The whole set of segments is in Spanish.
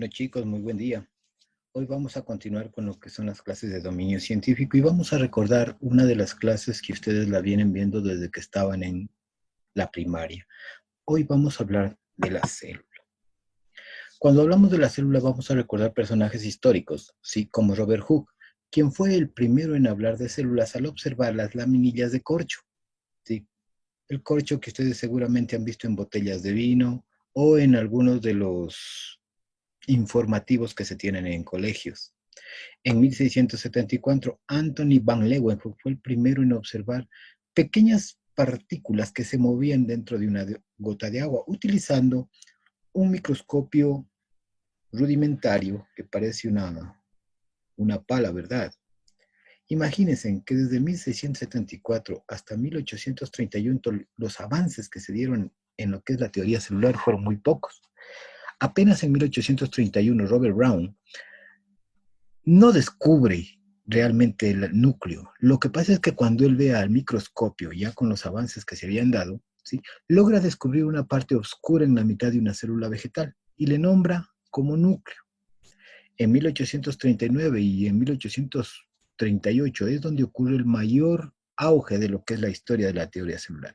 Hola chicos, muy buen día. Hoy vamos a continuar con lo que son las clases de dominio científico y vamos a recordar una de las clases que ustedes la vienen viendo desde que estaban en la primaria. Hoy vamos a hablar de la célula. Cuando hablamos de la célula vamos a recordar personajes históricos, ¿sí? Como Robert Hooke, quien fue el primero en hablar de células al observar las laminillas de corcho, ¿sí? El corcho que ustedes seguramente han visto en botellas de vino o en algunos de los informativos que se tienen en colegios. En 1674, Anthony van Leeuwenhoek fue el primero en observar pequeñas partículas que se movían dentro de una gota de agua, utilizando un microscopio rudimentario que parece una pala, ¿verdad? Imagínense que desde 1674 hasta 1831 los avances que se dieron en lo que es la teoría celular fueron muy pocos. Apenas en 1831 Robert Brown no descubre realmente el núcleo. Lo que pasa es que cuando él ve al microscopio, ya con los avances que se habían dado, ¿sí? Logra descubrir una parte oscura en la mitad de una célula vegetal y le nombra como núcleo. En 1839 y en 1838 es donde ocurre el mayor auge de lo que es la historia de la teoría celular.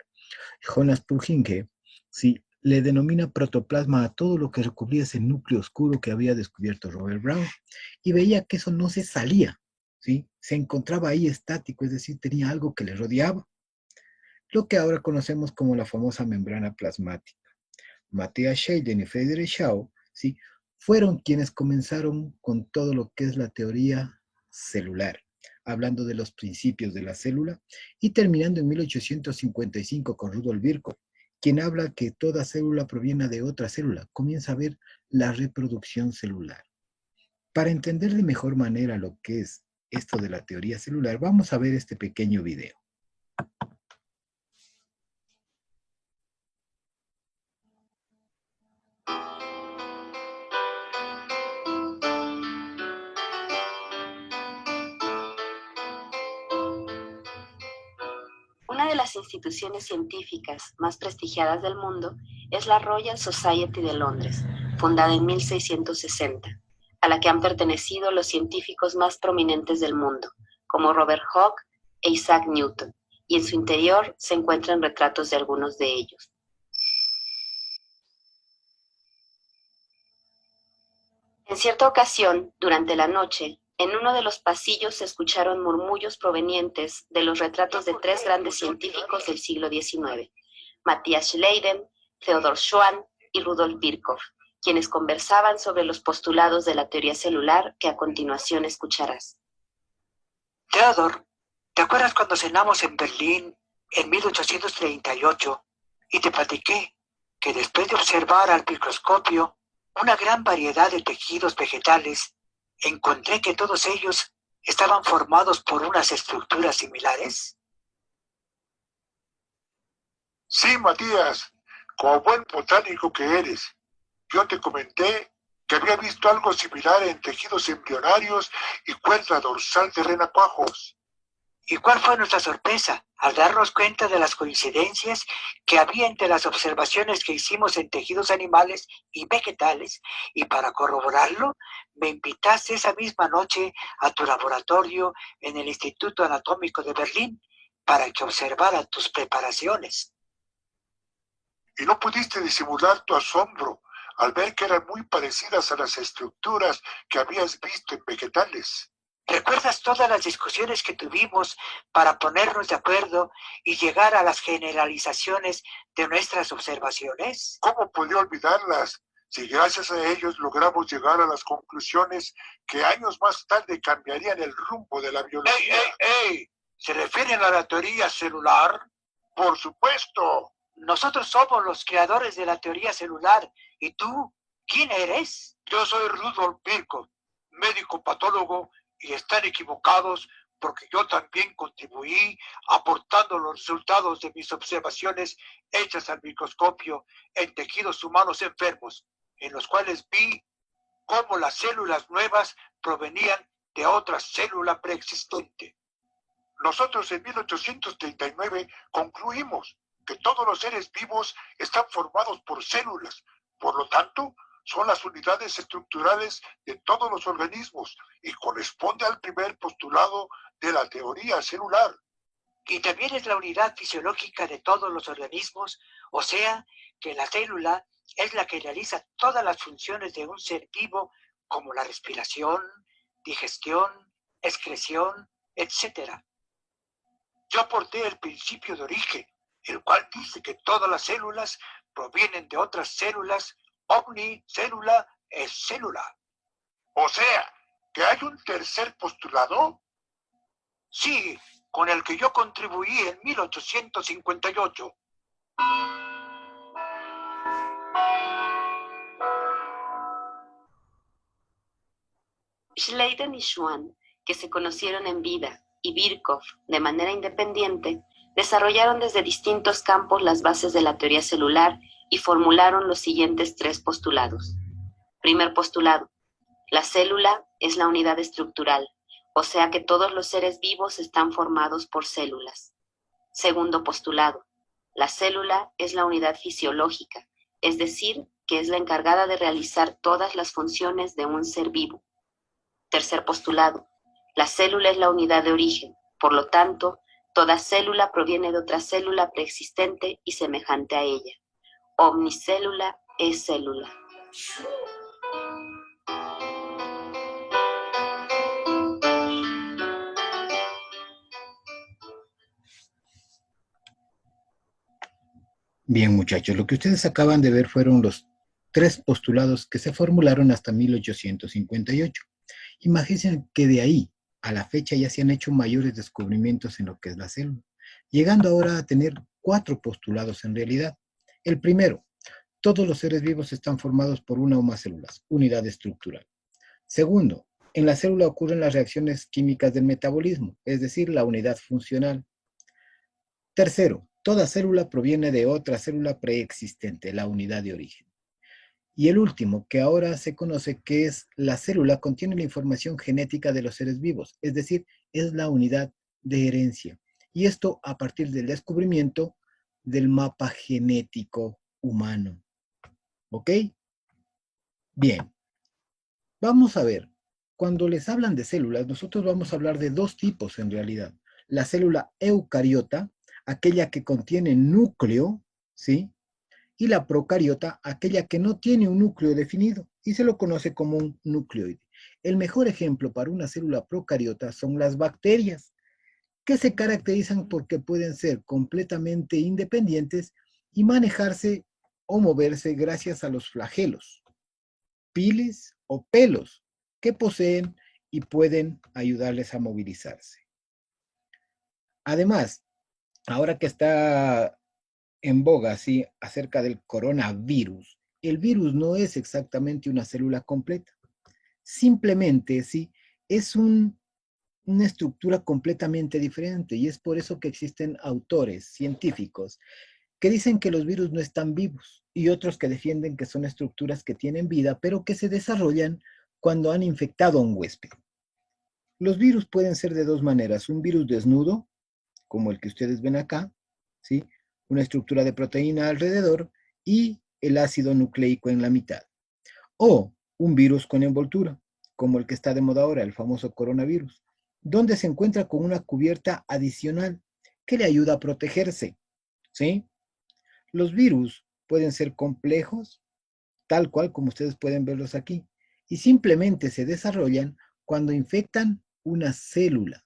Jonas Purkinje, ¿sí? Le denomina protoplasma a todo lo que recubría ese núcleo oscuro que había descubierto Robert Brown y veía que eso no se salía, ¿sí? Se encontraba ahí estático, es decir, tenía algo que le rodeaba, lo que ahora conocemos como la famosa membrana plasmática. Matthias Scheiden y Friedrich Schau, ¿sí? Fueron quienes comenzaron con todo lo que es la teoría celular, hablando de los principios de la célula, y terminando en 1855 con Rudolf Virchow, quien habla que toda célula proviene de otra célula, comienza a ver la reproducción celular. Para entender de mejor manera lo que es esto de la teoría celular, vamos a ver este pequeño video. Una de las instituciones científicas más prestigiadas del mundo es la Royal Society de Londres, fundada en 1660, a la que han pertenecido los científicos más prominentes del mundo, como Robert Hooke e Isaac Newton, y en su interior se encuentran retratos de algunos de ellos. En cierta ocasión, durante la noche, en uno de los pasillos se escucharon murmullos provenientes de los retratos de tres grandes científicos del siglo XIX, Matthias Schleiden, Theodor Schwann y Rudolf Virchow, quienes conversaban sobre los postulados de la teoría celular que a continuación escucharás. Theodor, ¿te acuerdas cuando cenamos en Berlín en 1838 y te platiqué que después de observar al microscopio una gran variedad de tejidos vegetales, encontré que todos ellos estaban formados por unas estructuras similares? Sí, Matías, como buen botánico que eres, yo te comenté que había visto algo similar en tejidos embrionarios y cuerda dorsal de renacuajos. ¿Y cuál fue nuestra sorpresa al darnos cuenta de las coincidencias que había entre las observaciones que hicimos en tejidos animales y vegetales? Y para corroborarlo, me invitaste esa misma noche a tu laboratorio en el Instituto Anatómico de Berlín para que observara tus preparaciones. Y no pudiste disimular tu asombro al ver que eran muy parecidas a las estructuras que habías visto en vegetales. ¿Recuerdas todas las discusiones que tuvimos para ponernos de acuerdo y llegar a las generalizaciones de nuestras observaciones? ¿Cómo podía olvidarlas si gracias a ellos logramos llegar a las conclusiones que años más tarde cambiarían el rumbo de la biología? ¡Ey! ¿Se refieren a la teoría celular? ¡Por supuesto! Nosotros somos los creadores de la teoría celular. ¿Y tú? ¿Quién eres? Yo soy Rudolf Virchow, médico patólogo, y están equivocados porque yo también contribuí aportando los resultados de mis observaciones hechas al microscopio en tejidos humanos enfermos, en los cuales vi cómo las células nuevas provenían de otra célula preexistente. Nosotros en 1839 concluimos que todos los seres vivos están formados por células. Por lo tanto, son las unidades estructurales de todos los organismos y corresponde al primer postulado de la teoría celular. Y también es la unidad fisiológica de todos los organismos, o sea, que la célula es la que realiza todas las funciones de un ser vivo, como la respiración, digestión, excreción, etc. Yo aporté el principio de origen, el cual dice que todas las células provienen de otras células, omnicélula es célula. O sea, que hay un tercer postulado. Sí, con el que yo contribuí en 1858. Schleiden y Schwann, que se conocieron en vida, y Birkhoff, de manera independiente, desarrollaron desde distintos campos las bases de la teoría celular y formularon los siguientes 3 postulados. Primer postulado: la célula es la unidad estructural, o sea que todos los seres vivos están formados por células. Segundo postulado: la célula es la unidad fisiológica, es decir, que es la encargada de realizar todas las funciones de un ser vivo. Tercer postulado: la célula es la unidad de origen, por lo tanto, toda célula proviene de otra célula preexistente y semejante a ella. Omnicélula es célula. Bien, muchachos, lo que ustedes acaban de ver fueron los 3 postulados que se formularon hasta 1858. Imaginen que de ahí a la fecha ya se han hecho mayores descubrimientos en lo que es la célula, llegando ahora a tener 4 postulados en realidad. El primero: todos los seres vivos están formados por una o más células, unidad estructural. Segundo, en la célula ocurren las reacciones químicas del metabolismo, es decir, la unidad funcional. Tercero, toda célula proviene de otra célula preexistente, la unidad de origen. Y el último, que ahora se conoce que es la célula, contiene la información genética de los seres vivos, es decir, es la unidad de herencia. Y esto a partir del descubrimiento del mapa genético humano. ¿Ok? Bien. Vamos a ver, cuando les hablan de células, nosotros vamos a hablar de 2 tipos en realidad. La célula eucariota, aquella que contiene núcleo, ¿sí? Y la procariota, aquella que no tiene un núcleo definido y se lo conoce como un nucleoide. El mejor ejemplo para una célula procariota son las bacterias, que se caracterizan porque pueden ser completamente independientes y manejarse o moverse gracias a los flagelos, piles o pelos que poseen y pueden ayudarles a movilizarse. Además, ahora que está en boga, ¿sí?, acerca del coronavirus, el virus no es exactamente una célula completa. Simplemente, ¿sí?, es una estructura completamente diferente y es por eso que existen autores científicos que dicen que los virus no están vivos y otros que defienden que son estructuras que tienen vida, pero que se desarrollan cuando han infectado a un huésped. Los virus pueden ser de 2 maneras: un virus desnudo, como el que ustedes ven acá, ¿sí?, una estructura de proteína alrededor y el ácido nucleico en la mitad. O un virus con envoltura, como el que está de moda ahora, el famoso coronavirus, donde se encuentra con una cubierta adicional que le ayuda a protegerse, ¿sí? Los virus pueden ser complejos, tal cual como ustedes pueden verlos aquí, y simplemente se desarrollan cuando infectan una célula.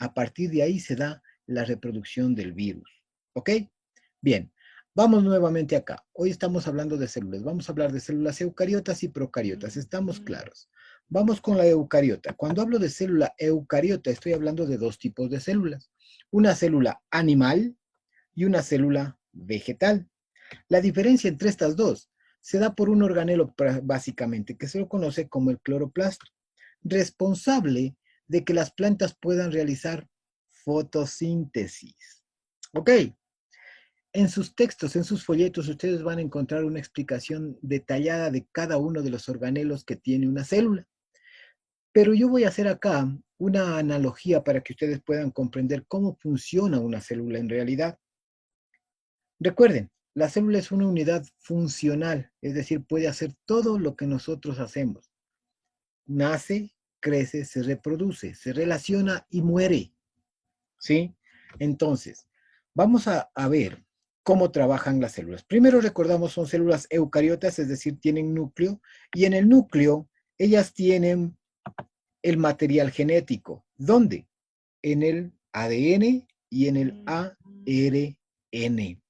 A partir de ahí se da la reproducción del virus, ¿ok? Bien, vamos nuevamente acá. Hoy estamos hablando de células. Vamos a hablar de células eucariotas y procariotas. ¿Estamos claros? Vamos con la eucariota. Cuando hablo de célula eucariota, estoy hablando de 2 tipos de células: una célula animal y una célula vegetal. La diferencia entre estas 2 se da por un organelo básicamente, que se lo conoce como el cloroplasto, responsable de que las plantas puedan realizar fotosíntesis. ¿Ok? En sus textos, en sus folletos, ustedes van a encontrar una explicación detallada de cada uno de los organelos que tiene una célula. Pero yo voy a hacer acá una analogía para que ustedes puedan comprender cómo funciona una célula en realidad. Recuerden, La célula es una unidad funcional, es decir, puede hacer todo lo que nosotros hacemos. Nace, crece, se reproduce, se relaciona y muere. ¿Sí? Entonces, vamos a ver cómo trabajan las células. Primero recordamos, son células eucariotas, es decir, tienen núcleo, y en el núcleo ellas tienen el material genético. ¿Dónde? En el ADN y en el ARN.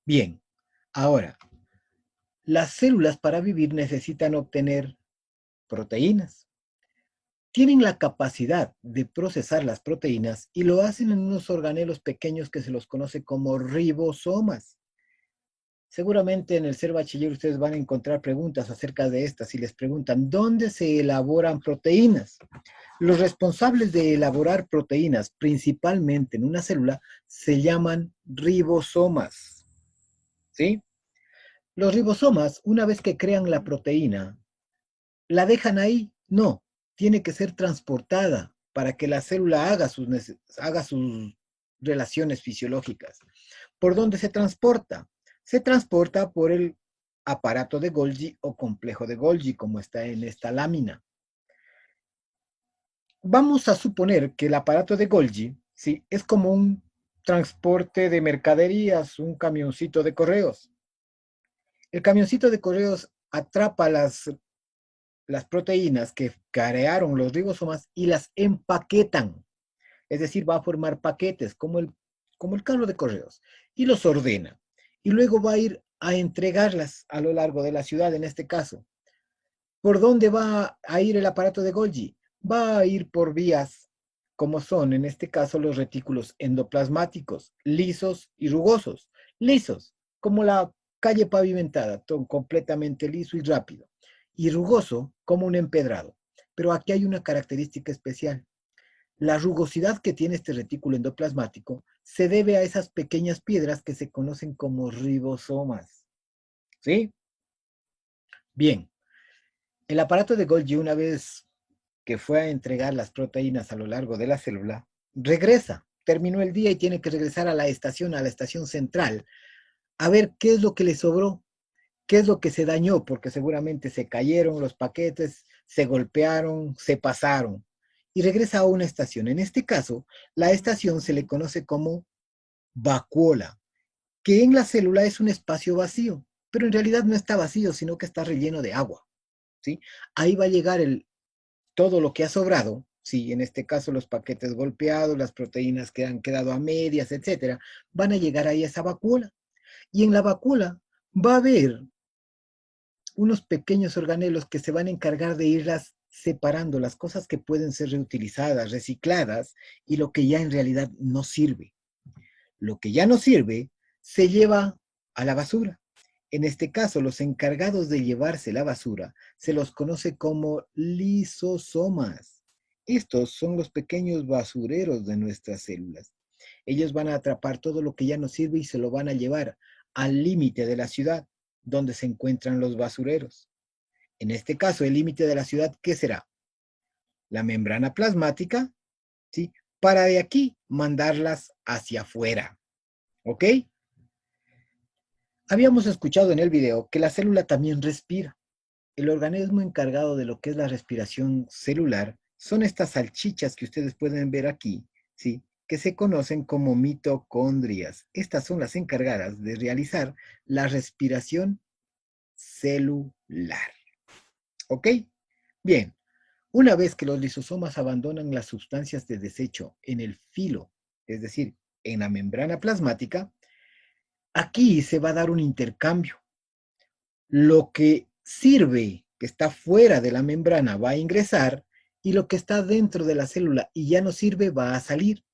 Bien, ahora, las células para vivir necesitan obtener proteínas. Tienen la capacidad de procesar las proteínas y lo hacen en unos organelos pequeños que se los conoce como ribosomas. Seguramente en el Ser Bachiller ustedes van a encontrar preguntas acerca de estas y les preguntan, ¿dónde se elaboran proteínas? Los responsables de elaborar proteínas, principalmente en una célula, se llaman ribosomas. ¿Sí? Los ribosomas, una vez que crean la proteína, ¿la dejan ahí? No, tiene que ser transportada para que la célula haga sus relaciones fisiológicas. ¿Por dónde se transporta? Se transporta por el aparato de Golgi o complejo de Golgi, como está en esta lámina. Vamos a suponer que el aparato de Golgi, ¿sí?, es como un transporte de mercaderías, un camioncito de correos. El camioncito de correos atrapa las proteínas que crearon los ribosomas y las empaquetan. Es decir, va a formar paquetes como el carro de correos y los ordena. Y luego va a ir a entregarlas a lo largo de la ciudad, en este caso. ¿Por dónde va a ir el aparato de Golgi? Va a ir por vías como son, en este caso, los retículos endoplasmáticos, lisos y rugosos. Lisos, como la calle pavimentada, completamente liso y rápido. Y rugoso, como un empedrado. Pero aquí hay una característica especial. La rugosidad que tiene este retículo endoplasmático se debe a esas pequeñas piedras que se conocen como ribosomas. ¿Sí? Bien, el aparato de Golgi, una vez que fue a entregar las proteínas a lo largo de la célula, regresa, terminó el día y tiene que regresar a la estación central, a ver qué es lo que le sobró, qué es lo que se dañó, porque seguramente se cayeron los paquetes, se golpearon, se pasaron, y regresa a una estación. En este caso, la estación se le conoce como vacuola, que en la célula es un espacio vacío, pero en realidad no está vacío, sino que está relleno de agua, ¿sí? Ahí va a llegar todo lo que ha sobrado, ¿sí? En este caso los paquetes golpeados, las proteínas que han quedado a medias, etcétera, van a llegar ahí a esa vacuola. Y en la vacuola va a haber unos pequeños organelos que se van a encargar de irlas separando, las cosas que pueden ser reutilizadas, recicladas, y lo que ya en realidad no sirve. Lo que ya no sirve se lleva a la basura. En este caso, los encargados de llevarse la basura se los conoce como lisosomas. Estos son los pequeños basureros de nuestras células. Ellos van a atrapar todo lo que ya no sirve y se lo van a llevar al límite de la ciudad, donde se encuentran los basureros. En este caso, el límite de la ciudad, ¿qué será? La membrana plasmática, ¿sí? Para de aquí mandarlas hacia afuera. ¿Ok? Habíamos escuchado en el video que la célula también respira. El organismo encargado de lo que es la respiración celular son estas salchichas que ustedes pueden ver aquí, ¿sí?, que se conocen como mitocondrias. Estas son las encargadas de realizar la respiración celular. ¿Ok? Bien, una vez que los lisosomas abandonan las sustancias de desecho en el filo, es decir, en la membrana plasmática, aquí se va a dar un intercambio. Lo que sirve, que está fuera de la membrana, va a ingresar y lo que está dentro de la célula y ya no sirve, va a salir.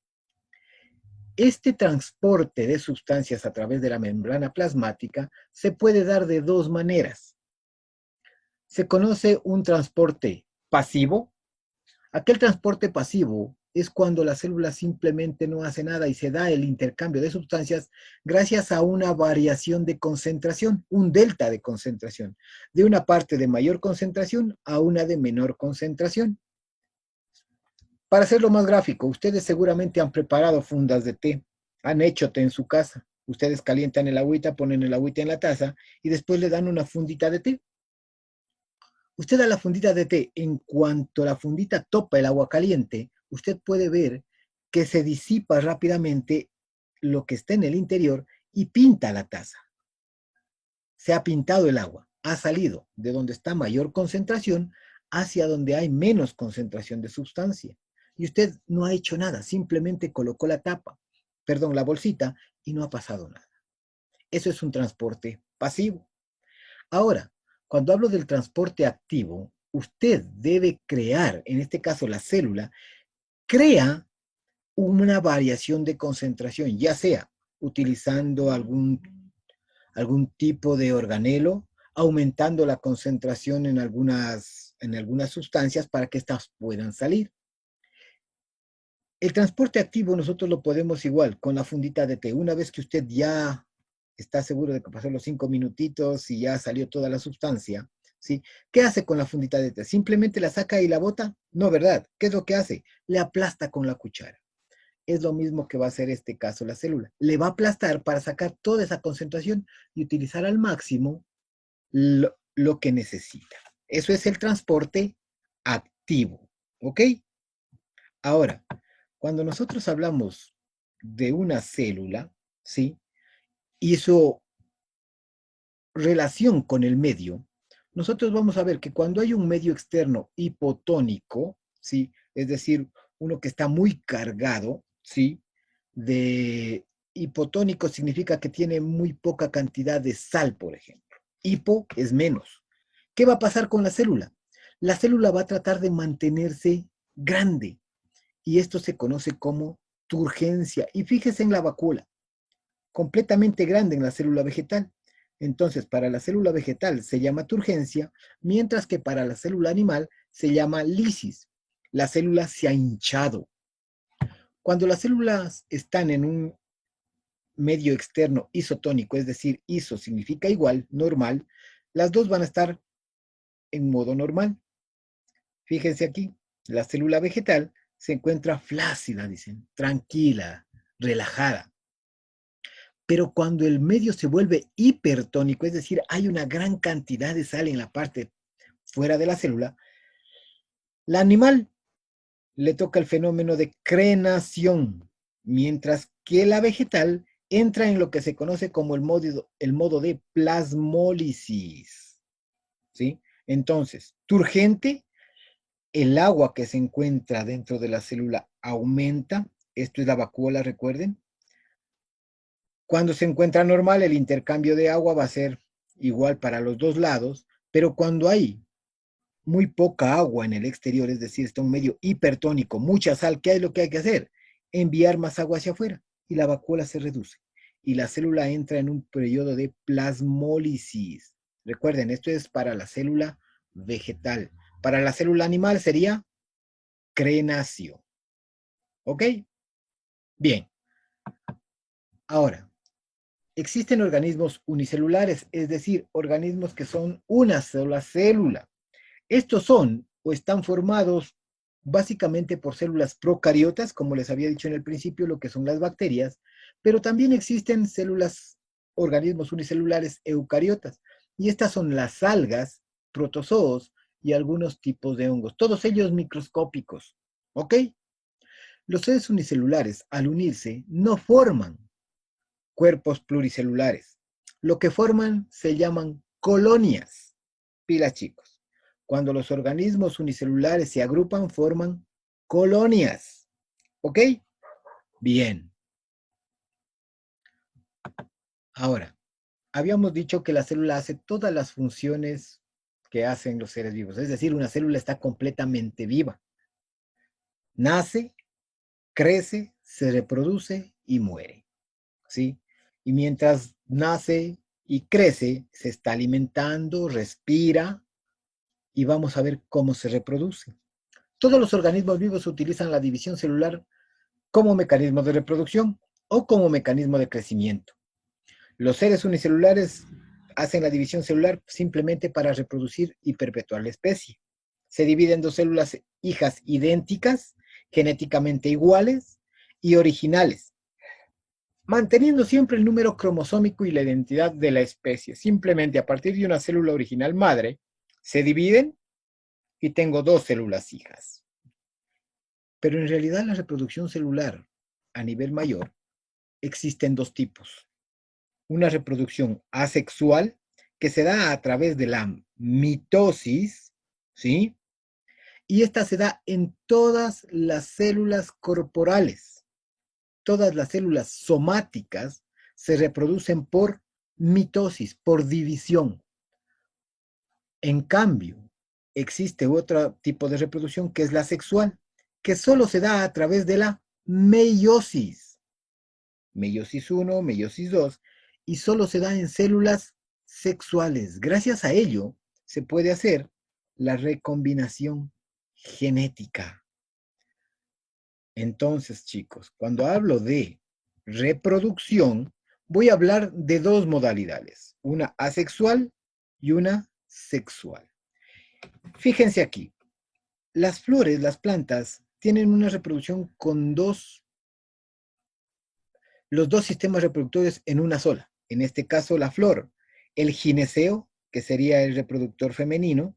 Este transporte de sustancias a través de la membrana plasmática se puede dar de dos maneras. Se conoce un transporte pasivo. Aquel transporte pasivo es cuando la célula simplemente no hace nada y se da el intercambio de sustancias gracias a una variación de concentración, un delta de concentración, de una parte de mayor concentración a una de menor concentración. Para hacerlo más gráfico, ustedes seguramente han preparado fundas de té, han hecho té en su casa, Ustedes calientan el agüita, ponen el agüita en la taza y después le dan una fundita de té. Usted da la fundita de té, en cuanto la fundita topa el agua caliente, usted puede ver que se disipa rápidamente lo que está en el interior y pinta la taza. Se ha pintado el agua, ha salido de donde está mayor concentración hacia donde hay menos concentración de sustancia. Y usted no ha hecho nada, simplemente colocó la tapa, la bolsita, y no ha pasado nada. Eso es un transporte pasivo. Ahora, cuando hablo del transporte activo, usted debe crear, en este caso la célula, crea una variación de concentración, ya sea utilizando algún tipo de organelo, aumentando la concentración en algunas sustancias para que éstas puedan salir. El transporte activo nosotros lo podemos igual, con la fundita de té. Una vez que usted ya está seguro de que pasó los 5 minutitos y ya salió toda la sustancia, ¿sí? ¿Qué hace con la fundita de té? ¿Simplemente la saca y la bota? No, ¿verdad? ¿Qué es lo que hace? Le aplasta con la cuchara. Es lo mismo que va a hacer este caso la célula. Le va a aplastar para sacar toda esa concentración y utilizar al máximo lo que necesita. Eso es el transporte activo, ¿ok? Ahora, cuando nosotros hablamos de una célula, ¿sí? Y su relación con el medio, nosotros vamos a ver que cuando hay un medio externo hipotónico, ¿sí? Es decir, uno que está muy cargado, ¿sí? De hipotónico significa que tiene muy poca cantidad de sal, por ejemplo. Hipo es menos. ¿Qué va a pasar con la célula? La célula va a tratar de mantenerse grande y esto se conoce como turgencia. Y fíjese en la vacuola, completamente grande en la célula vegetal. Entonces, para la célula vegetal se llama turgencia, mientras que para la célula animal se llama lisis. La célula se ha hinchado. Cuando las células están en un medio externo isotónico, es decir, iso significa igual, normal, las dos van a estar en modo normal. Fíjense aquí, la célula vegetal se encuentra flácida, dicen, tranquila, relajada. Pero cuando el medio se vuelve hipertónico, es decir, hay una gran cantidad de sal en la parte fuera de la célula, la animal le toca el fenómeno de crenación, mientras que la vegetal entra en lo que se conoce como el modo de plasmólisis, ¿sí? Entonces, turgente, el agua que se encuentra dentro de la célula aumenta, esto es la vacuola, recuerden. Cuando se encuentra normal, el intercambio de agua va a ser igual para los dos lados, pero cuando hay muy poca agua en el exterior, es decir, está un medio hipertónico, mucha sal, ¿qué es lo que hay que hacer? Enviar más agua hacia afuera y la vacuola se reduce y la célula entra en un periodo de plasmólisis. Recuerden, esto es para la célula vegetal. Para la célula animal sería crenación. ¿Ok? Bien. Ahora, existen organismos unicelulares, es decir, organismos que son una sola célula. Estos son o están formados básicamente por células procariotas, como les había dicho en el principio, lo que son las bacterias, pero también existen organismos unicelulares eucariotas, y estas son las algas, protozoos y algunos tipos de hongos, todos ellos microscópicos, ¿ok? Los seres unicelulares, al unirse, no forman cuerpos pluricelulares. Lo que forman se llaman colonias. Pilas, chicos. Cuando los organismos unicelulares se agrupan, forman colonias. ¿Ok? Bien. Ahora, habíamos dicho que la célula hace todas las funciones que hacen los seres vivos. Es decir, una célula está completamente viva. Nace, crece, se reproduce y muere. ¿Sí? Y mientras nace y crece, se está alimentando, respira, y vamos a ver cómo se reproduce. Todos los organismos vivos utilizan la división celular como mecanismo de reproducción o como mecanismo de crecimiento. Los seres unicelulares hacen la división celular simplemente para reproducir y perpetuar la especie. Se dividen en dos células hijas idénticas, genéticamente iguales y originales. manteniendo siempre el número cromosómico y la identidad de la especie. Simplemente a partir de una célula original madre, se dividen y tengo 2 células hijas. Pero en realidad la reproducción celular a nivel mayor existen 2 tipos. Una reproducción asexual que se da a través de la mitosis, ¿sí? Y esta se da en todas las células corporales. Todas las células somáticas se reproducen por mitosis, por división. En cambio, existe otro tipo de reproducción que es la sexual, que solo se da a través de la meiosis. Meiosis 1, meiosis 2, y solo se da en células sexuales. Gracias a ello, se puede hacer la recombinación genética. Entonces, chicos, cuando hablo de reproducción, voy a hablar de 2 modalidades, una asexual y una sexual. Fíjense aquí, las flores, las plantas, tienen una reproducción con los 2 sistemas reproductores en una sola. En este caso, la flor, el gineceo, que sería el reproductor femenino,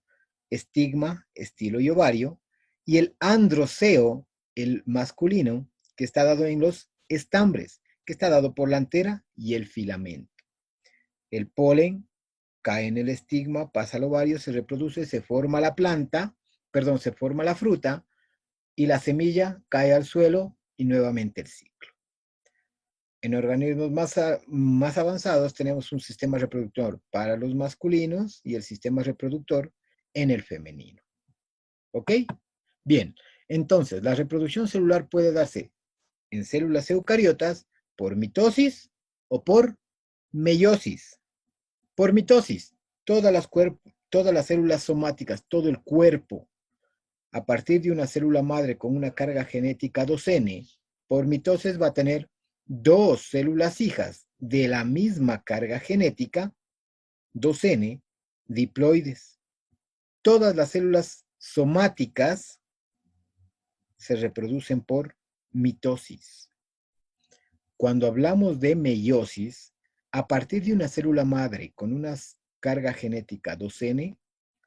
estigma, estilo y ovario, y el androceo, el masculino, que está dado en los estambres, que está dado por la antera y el filamento. El polen cae en el estigma, pasa al ovario, se reproduce, se forma la planta, se forma la fruta, y la semilla cae al suelo y nuevamente el ciclo. En organismos más avanzados tenemos un sistema reproductor para los masculinos y el sistema reproductor en el femenino. ¿Ok? Bien, entonces la reproducción celular puede darse en células eucariotas por mitosis o por meiosis. Por mitosis, todas las células somáticas, todo el cuerpo, a partir de una célula madre con una carga genética 2N, por mitosis va a tener 2 células hijas de la misma carga genética, 2N, diploides. Todas las células somáticas se reproducen por mitosis. Cuando hablamos de meiosis, a partir de una célula madre con una carga genética 2N,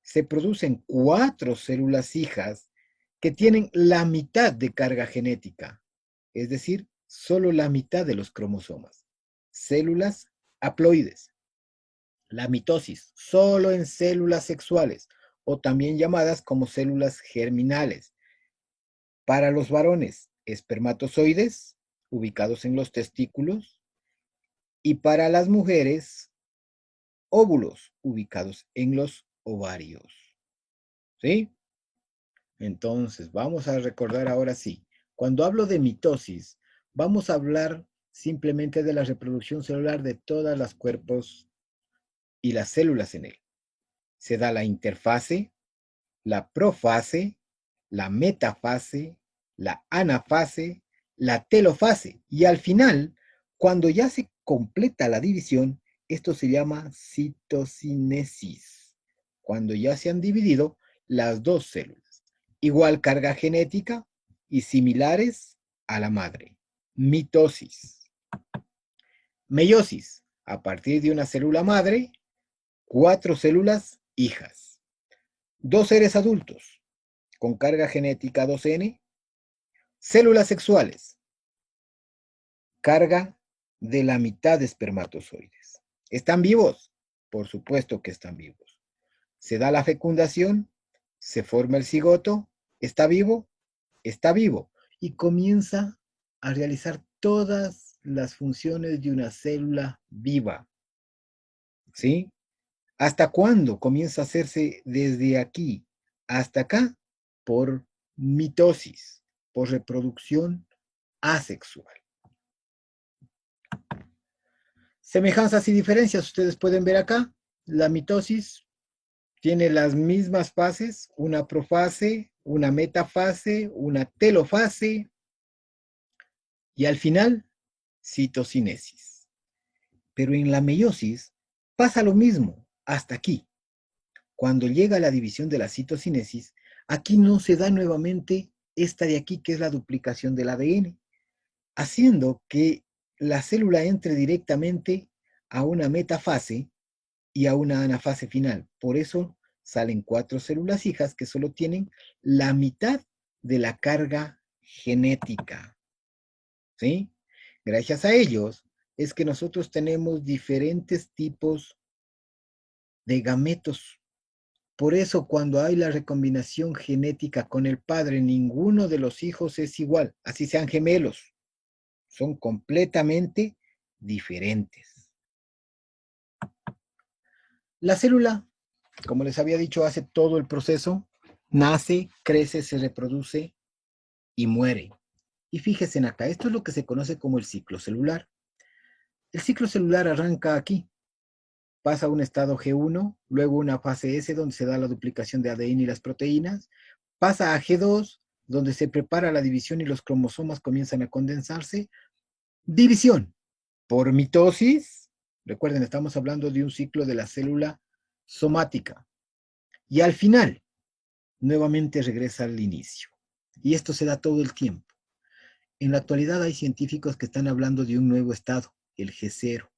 se producen 4 células hijas que tienen la mitad de carga genética, es decir, solo la mitad de los cromosomas. Células haploides. La mitosis, solo en células sexuales, o también llamadas como células germinales. Para los varones, espermatozoides, ubicados en los testículos, y para las mujeres, óvulos, ubicados en los ovarios. ¿Sí? Entonces, vamos a recordar ahora sí. Cuando hablo de mitosis, vamos a hablar simplemente de la reproducción celular de todos los cuerpos y las células en él. Se da la interfase, la profase, la metafase, la anafase, la telofase. Y al final, cuando ya se completa la división, esto se llama citocinesis. Cuando ya se han dividido las 2 células. Igual carga genética y similares a la madre. Mitosis. Meiosis. A partir de una célula madre, 4 células hijas. 2 seres adultos con carga genética 2N. Células sexuales. Carga de la mitad de espermatozoides. ¿Están vivos? Por supuesto que están vivos. Se da la fecundación, se forma el cigoto. ¿Está vivo? Está vivo. Y comienza a realizar todas las funciones de una célula viva. ¿Sí? ¿Hasta cuándo comienza a hacerse desde aquí hasta acá? Por mitosis, por reproducción asexual. Semejanzas y diferencias, ustedes pueden ver acá, la mitosis tiene las mismas fases, una profase, una metafase, una telofase, y al final, citocinesis. Pero en la meiosis pasa lo mismo, hasta aquí. Cuando llega la división de la citocinesis, aquí no se da nuevamente esta de aquí, que es la duplicación del ADN, haciendo que la célula entre directamente a una metafase y a una anafase final. Por eso salen 4 células hijas que solo tienen la mitad de la carga genética. ¿Sí? Gracias a ellos es que nosotros tenemos diferentes tipos de gametos. Por eso cuando hay la recombinación genética con el padre, ninguno de los hijos es igual, así sean gemelos. Son completamente diferentes. La célula, como les había dicho, hace todo el proceso. Nace, crece, se reproduce y muere. Y fíjense acá, esto es lo que se conoce como el ciclo celular. El ciclo celular arranca aquí. Pasa a un estado G1, luego una fase S donde se da la duplicación de ADN y las proteínas, pasa a G2 donde se prepara la división y los cromosomas comienzan a condensarse. División por mitosis. Recuerden, estamos hablando de un ciclo de la célula somática. Y al final, nuevamente regresa al inicio. Y esto se da todo el tiempo. En la actualidad hay científicos que están hablando de un nuevo estado, el G0.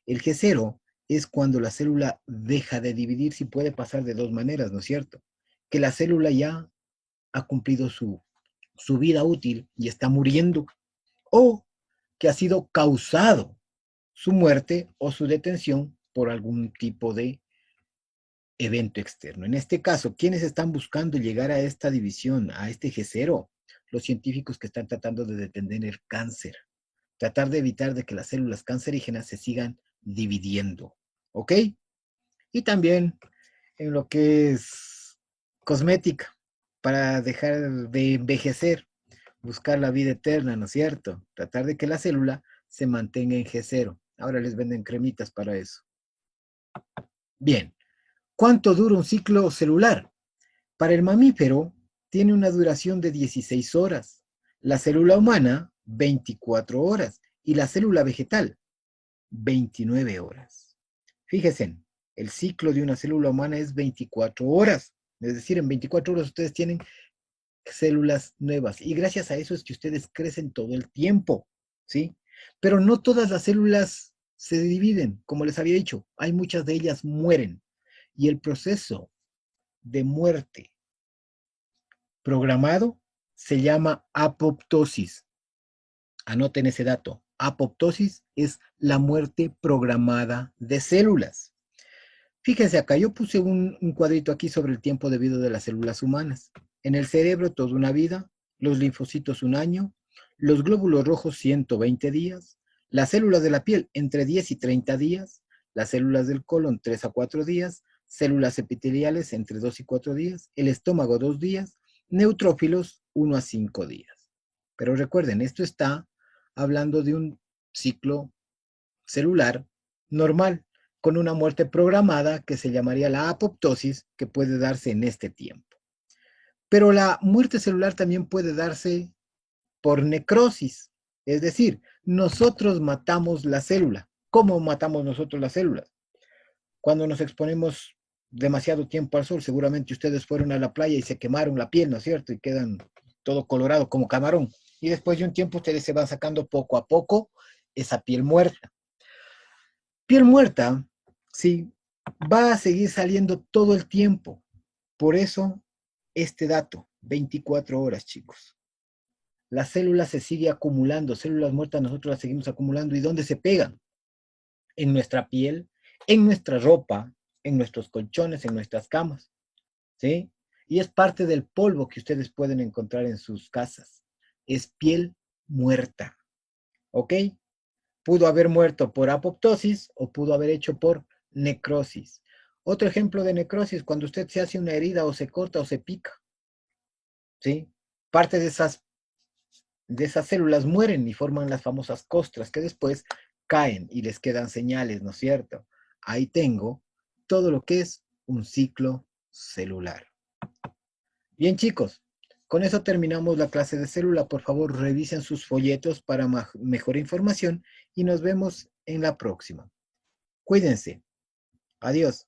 El G0 es cuando la célula deja de dividirse y puede pasar de dos maneras, ¿no es cierto? Que la célula ya ha cumplido su vida útil y está muriendo, o que ha sido causado su muerte o su detención por algún tipo de evento externo. En este caso, ¿quiénes están buscando llegar a esta división, a este G0? Los científicos que están tratando de detener el cáncer, tratar de evitar de que las células cancerígenas se sigan dividiendo, ¿ok? Y también en lo que es cosmética, para dejar de envejecer, buscar la vida eterna, ¿no es cierto? Tratar de que la célula se mantenga en G0. Ahora les venden cremitas para eso. Bien, ¿cuánto dura un ciclo celular? Para el mamífero tiene una duración de 16 horas, la célula humana 24 horas y la célula vegetal 29 horas. Fíjense, el ciclo de una célula humana es 24 horas, es decir, en 24 horas ustedes tienen células nuevas y gracias a eso es que ustedes crecen todo el tiempo, ¿sí? Pero no todas las células se dividen, como les había dicho, hay muchas de ellas mueren y el proceso de muerte programado se llama apoptosis. Anoten ese dato. Apoptosis es la muerte programada de células. Fíjense acá, yo puse un cuadrito aquí sobre el tiempo de vida de las células humanas. En el cerebro toda una vida, los linfocitos un año, los glóbulos rojos 120 días, las células de la piel entre 10 y 30 días, las células del colon 3 a 4 días, células epiteliales entre 2 y 4 días, el estómago 2 días, neutrófilos 1 a 5 días. Pero recuerden, esto está hablando de un ciclo celular normal, con una muerte programada que se llamaría la apoptosis, que puede darse en este tiempo. Pero la muerte celular también puede darse por necrosis, es decir, nosotros matamos la célula. ¿Cómo matamos nosotros las células? Cuando nos exponemos demasiado tiempo al sol, seguramente ustedes fueron a la playa y se quemaron la piel, ¿no es cierto? Y quedan todo colorado como camarón. Y después de un tiempo ustedes se van sacando poco a poco esa piel muerta. Piel muerta, sí, va a seguir saliendo todo el tiempo. Por eso, este dato, 24 horas, chicos. La célula se sigue acumulando, células muertas nosotros las seguimos acumulando. ¿Y dónde se pegan? En nuestra piel, en nuestra ropa, en nuestros colchones, en nuestras camas, ¿sí? Y es parte del polvo que ustedes pueden encontrar en sus casas. Es piel muerta, ¿ok? Pudo haber muerto por apoptosis o pudo haber hecho por necrosis. Otro ejemplo de necrosis, cuando usted se hace una herida o se corta o se pica, ¿sí? Parte de esas células mueren y forman las famosas costras que después caen y les quedan señales, ¿no es cierto? Ahí tengo todo lo que es un ciclo celular. Bien, chicos, con eso terminamos la clase de célula. Por favor, revisen sus folletos para mejor información y nos vemos en la próxima. Cuídense. Adiós.